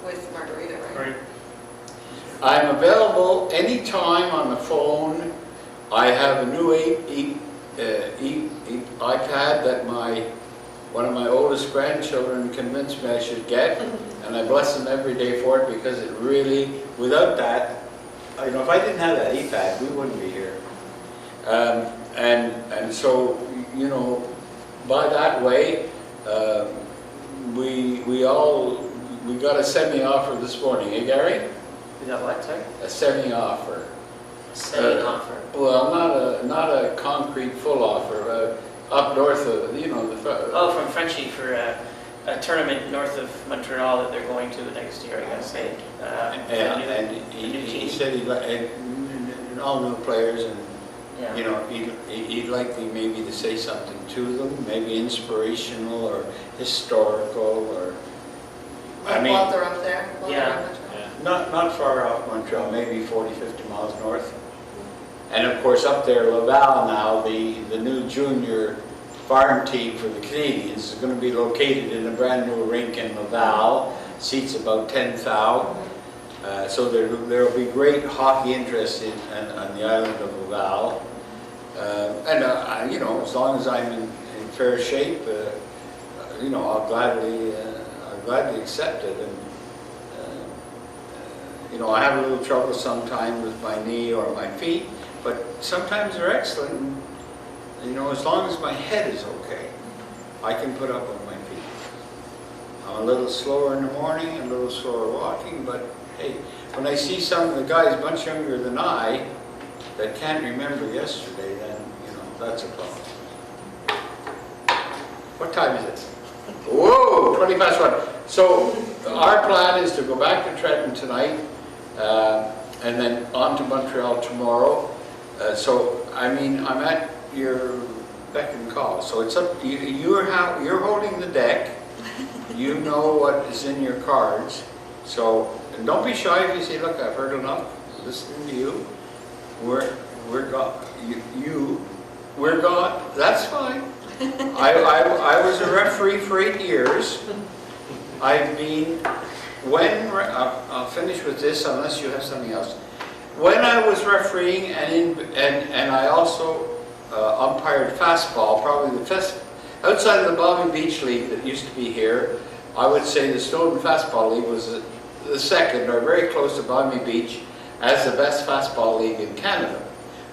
with Margarita, right? Right. I'm available anytime on the phone. I have a new iPad that one of my oldest grandchildren convinced me I should get, and I bless them every day for it, because it really, without that, you know, if I didn't have that iPad, we wouldn't be here. And so, you know, by that way, we got a semi-offer this morning, eh, Gary? You got what, sorry? A semi-offer. Semi-offer. Well, not a concrete full offer. Up north of, you know, Oh, from Frenchie for a tournament north of Montreal that they're going to next year, I guess. and he said he'd all new players, and Yeah. you know, he'd like maybe to say something to them, maybe inspirational or historical, or I mean, While they're up there. While Yeah. they're in Montreal. not far off Montreal, maybe 40, 50 miles north. And of course up there, Laval now, the new junior farm team for the Canadians is going to be located in a brand new rink in Laval, seats about 10,000. So there will be great hockey interest on the island of Laval. And you know, as long as I'm in fair shape, you know, I'll gladly accept it. And you know, I have a little trouble sometimes with my knee or my feet, but sometimes they're excellent. And, you know, as long as my head is okay, I can put up with my feet. I'm a little slower in the morning, a little slower walking, but hey, when I see some of the guys much younger than I that can't remember yesterday, then, you know, that's a problem. What time is it? Whoa, 20 past 1. So our plan is to go back to Trenton tonight, and then on to Montreal tomorrow. So, I mean, I'm at your beck and call. So it's up, you're holding the deck. You know what is in your cards. So, and don't be shy if you say, look, I've heard enough, listening to you. We're gone. That's fine. I was a referee for 8 years. I've been, I'll finish with this unless you have something else. When I was refereeing and I also umpired fastball, probably outside of the Bombing Beach League that used to be here, I would say the Snowden Fastball League was the second, or very close to Bombing Beach, as the best fastball league in Canada.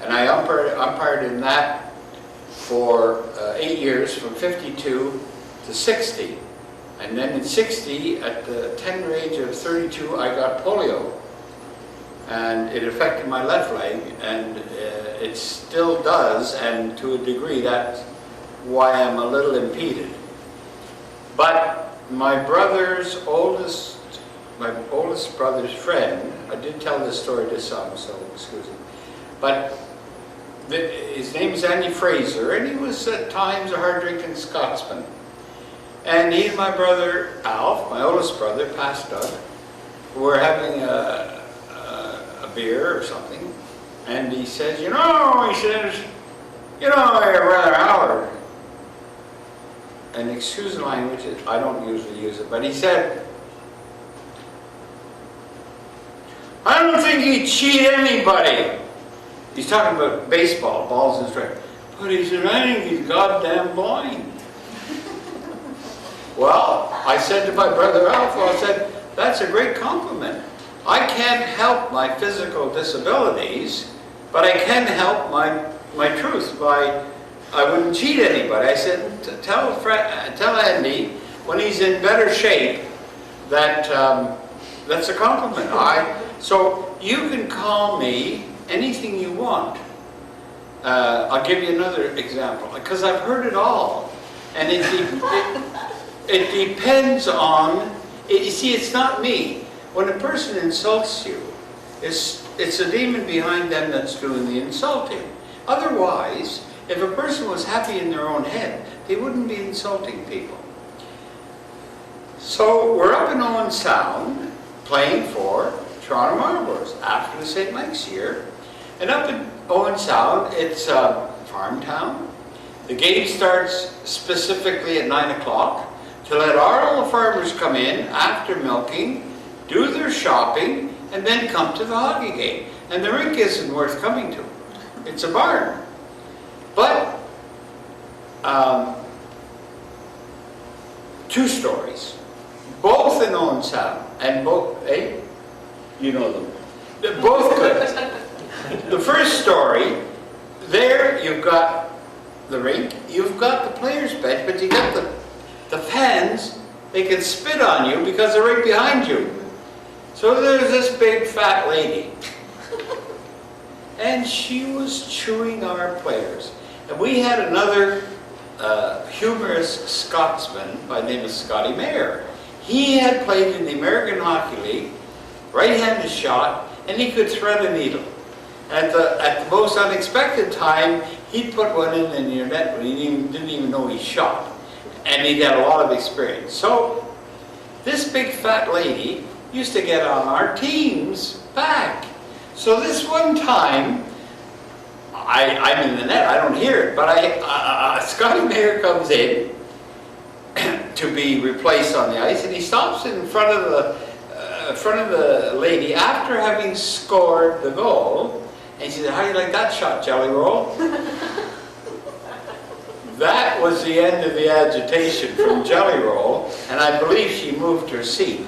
And I umpired in that for 8 years, from 52 to 60. And then in 60, at the tender age of 32, I got polio. And it affected my left leg, and it still does, and to a degree that's why I'm a little impeded. But my oldest brother's friend, I did tell this story to some, so excuse me, but his name is Andy Fraser, and he was at times a hard-drinking Scotsman. And he and my brother Alf, my oldest brother, past Doug, were having a beer or something, and he says, you know, you're rather Howard. And excuse the language, I don't usually use it, but he said, I don't think he'd cheat anybody. He's talking about baseball, balls and strikes. But he said, I think he's goddamn blind. Well, I said to my brother Alf, I said, that's a great compliment. I can't help my physical disabilities, but I can help my truth by, I wouldn't cheat anybody. I said, tell Andy, when he's in better shape, that that's a compliment. So you can call me anything you want. I'll give you another example, because I've heard it all. And it depends on, you see, it's not me. When a person insults you, it's a demon behind them that's doing the insulting. Otherwise, if a person was happy in their own head, they wouldn't be insulting people. So we're up in Owen Sound, playing for Toronto Marlboros after the St. Mike's year. And up in Owen Sound, it's a farm town. The game starts specifically at 9 o'clock to let all the farmers come in after milking, do their shopping, and then come to the hockey game. And the rink isn't worth coming to. It's a barn. But, two stories, both in Owen Sound, and both, you know them. They're both good. The first story, there you've got the rink, you've got the players' bench, but you got the fans, they can spit on you because they're right behind you. So there's this big fat lady, and she was chewing our players. And we had another humorous Scotsman by the name of Scotty Mayer. He had played in the American Hockey League, right-handed shot, and he could thread a needle. At the most unexpected time, he'd put one in your net when he didn't even know he shot. And he'd had a lot of experience. So this big fat lady used to get on our team's back. So this one time, I'm in the net, I don't hear it, but Scotty Mayer comes in to be replaced on the ice, and he stops in front of the lady after having scored the goal, and she said, "How do you like that shot, Jelly Roll?" That was the end of the agitation from Jelly Roll, and I believe she moved her seat.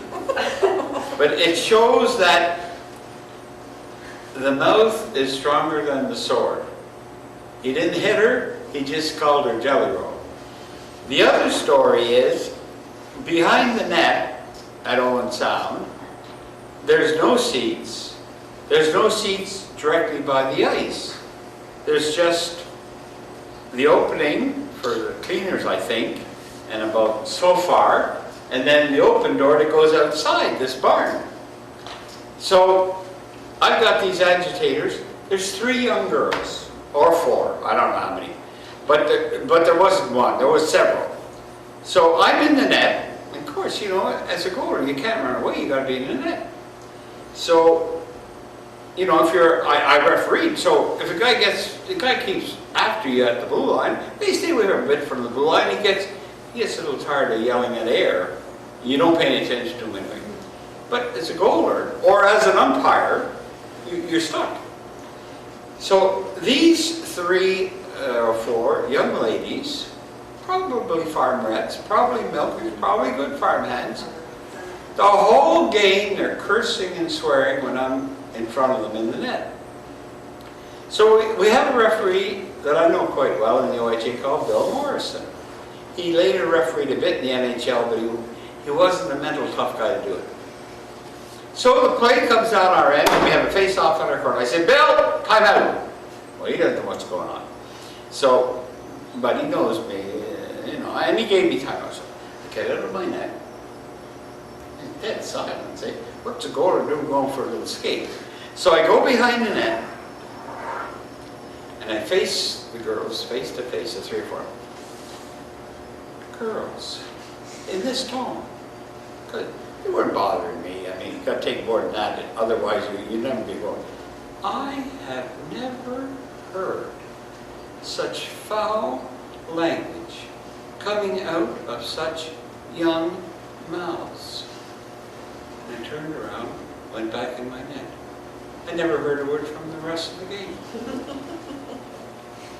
But it shows that the mouth is stronger than the sword. He didn't hit her, he just called her Jelly Roll. The other story is, behind the net at Owen Sound, there's no seats. There's no seats directly by the ice. There's just the opening for the cleaners, I think, and about so far, and then the open door that goes outside this barn. So I've got these agitators. There's 3 young girls, or 4, I don't know how many. But there wasn't one, there was several. So I'm in the net. Of course, you know, as a goalie, you can't run away, you gotta be in the net. So, you know, if I refereed, so if the guy keeps after you at the blue line, they stay with him a bit from the blue line, he gets a little tired of yelling at air. You don't pay any attention to him anyway. But as a goaler, or as an umpire, you're stuck. So these 3 or 4 young ladies, probably farmerettes, probably milkers, probably good farm hands, the whole game they're cursing and swearing when I'm in front of them in the net. So we have a referee that I know quite well in the OHA called Bill Morrison. He later refereed a bit in the NHL, but he wasn't a mental tough guy to do it. So the play comes down our end, and we have a face-off on our corner. I said, "Bill, time out." Well, he doesn't know what's going on. So, but he knows me, you know, and he gave me time. I said, "Okay, out of my net." And dead silence. Eh? What's a goaler doing going for a little skate? So I go behind the net, and I face the girls face to face, the 3 or 4 girls, in this tone. Good. They weren't bothering me. I mean, you got to take more than that, otherwise you'd never be going. I have never heard such foul language coming out of such young mouths. And I turned around, went back in my net. I never heard a word from the rest of the game.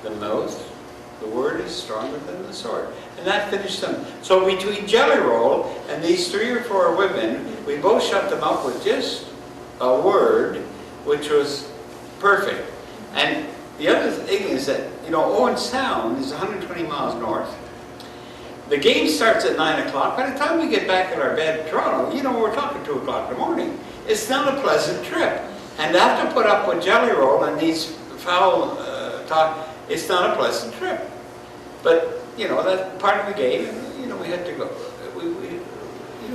The mouth, the word is stronger than the sword. And that finished them. So between Jelly Roll and these 3 or 4 women, we both shut them up with just a word, which was perfect. And the other thing is that, you know, Owen Sound is 120 miles north. The game starts at 9 o'clock. By the time we get back in our bed in Toronto, you know, we're talking 2 o'clock in the morning. It's not a pleasant trip. And to have to put up with Jelly Roll and these foul talk, it's not a pleasant trip. But, you know, that's part of the game, and, you know, we had to go.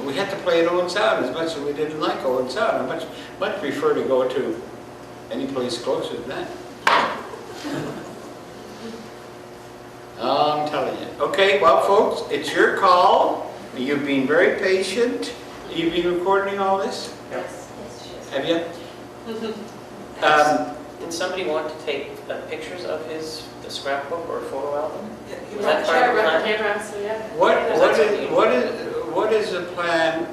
We had to play at Owen Sound as much as we didn't like Owen Sound. I much prefer to go to any place closer than that. I'm telling you. Okay, well, folks, it's your call. You've been very patient. You've been recording all this? Yes. Have you? Did somebody want to take pictures of the scrapbook or photo album? He Was wrote that part of the plan? camera, so yeah. What is the plan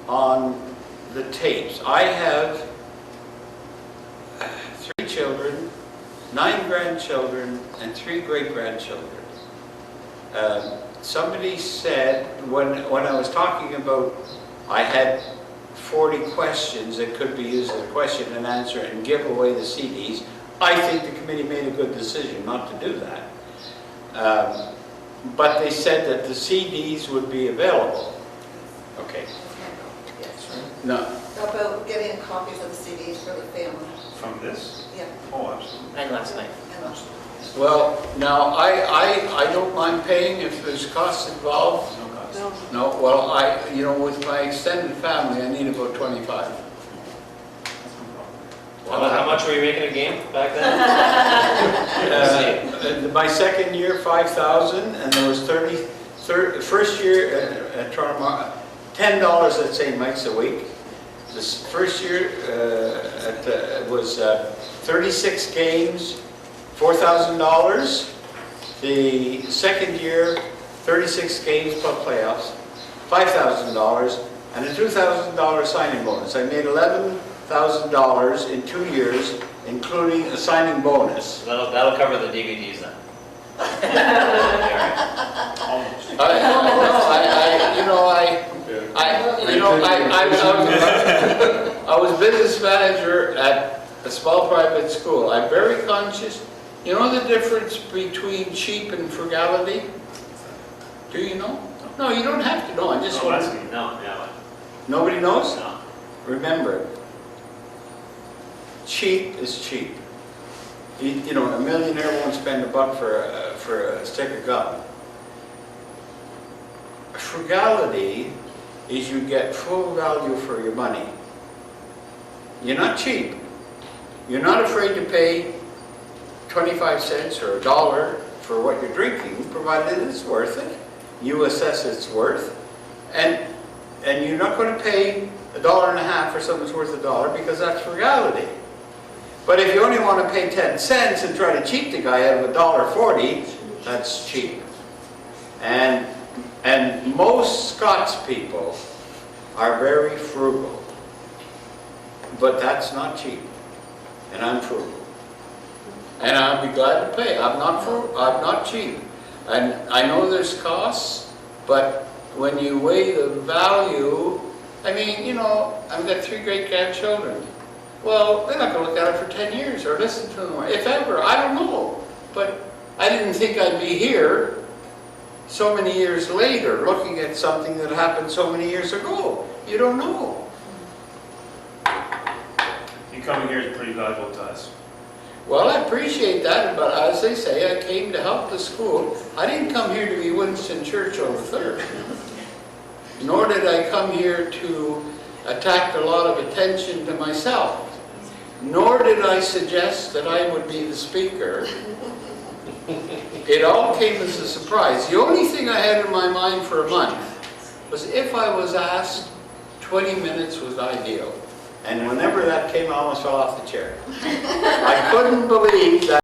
on the tapes. I have 3 children, 9 grandchildren, and 3 great-grandchildren. Somebody said, when I was talking about, I had 40 questions that could be used as a question and answer and give away the CDs, I think the committee made a good decision not to do that. But they said that the CDs would be available. Okay. Yes. No. About getting copies of the CDs for the family. From this? Yeah. Oh, absolutely. And last night. And Well, now, I don't mind paying if there's costs involved. No cost. No, well, with my extended family, I need about 25. How much were you making a game back then? My second year, 5,000, and there was first year at Toronto, $10, let's say, mics a week. This first year was 36 games, $4,000. The second year, 36 games plus playoffs, $5,000, and a $2,000 signing bonus. I made $11,000 in 2 years, including a signing bonus. So that'll cover the DVDs then. Almost. I was business manager at a small private school. I'm very conscious. You know the difference between cheap and frugality? Do you know? No, you don't have to know. I just want to. No, yeah. Nobody knows? No. Remember, cheap is cheap. You know, a millionaire won't spend $1 for a stick of gum. Frugality is you get full value for your money. You're not cheap. You're not afraid to pay 25 cents or $1 for what you're drinking, provided it's worth it. You assess its worth, and you're not going to pay $1.50 for something that's worth $1 because that's frugality. But if you only want to pay 10 cents and try to cheat the guy out of $1.40, that's cheap. And most Scots people are very frugal, but that's not cheap. And I'm frugal. And I'll be glad to pay. I'm not cheap. And I know there's costs, but when you weigh the value, I mean, you know, I've got 3 great-grandchildren. Well, they're not going to look at it for 10 years or listen to them, if ever. I don't know. But I didn't think I'd be here so many years later looking at something that happened so many years ago. You don't know. You coming here is pretty valuable to us. Well, I appreciate that, but as they say, I came to help the school. I didn't come here to be Winston Churchill III. Nor did I come here to attract a lot of attention to myself. Nor did I suggest that I would be the speaker. It all came as a surprise. The only thing I had in my mind for a month was if I was asked, 20 minutes was ideal. And whenever that came, I almost fell off the chair. I couldn't believe that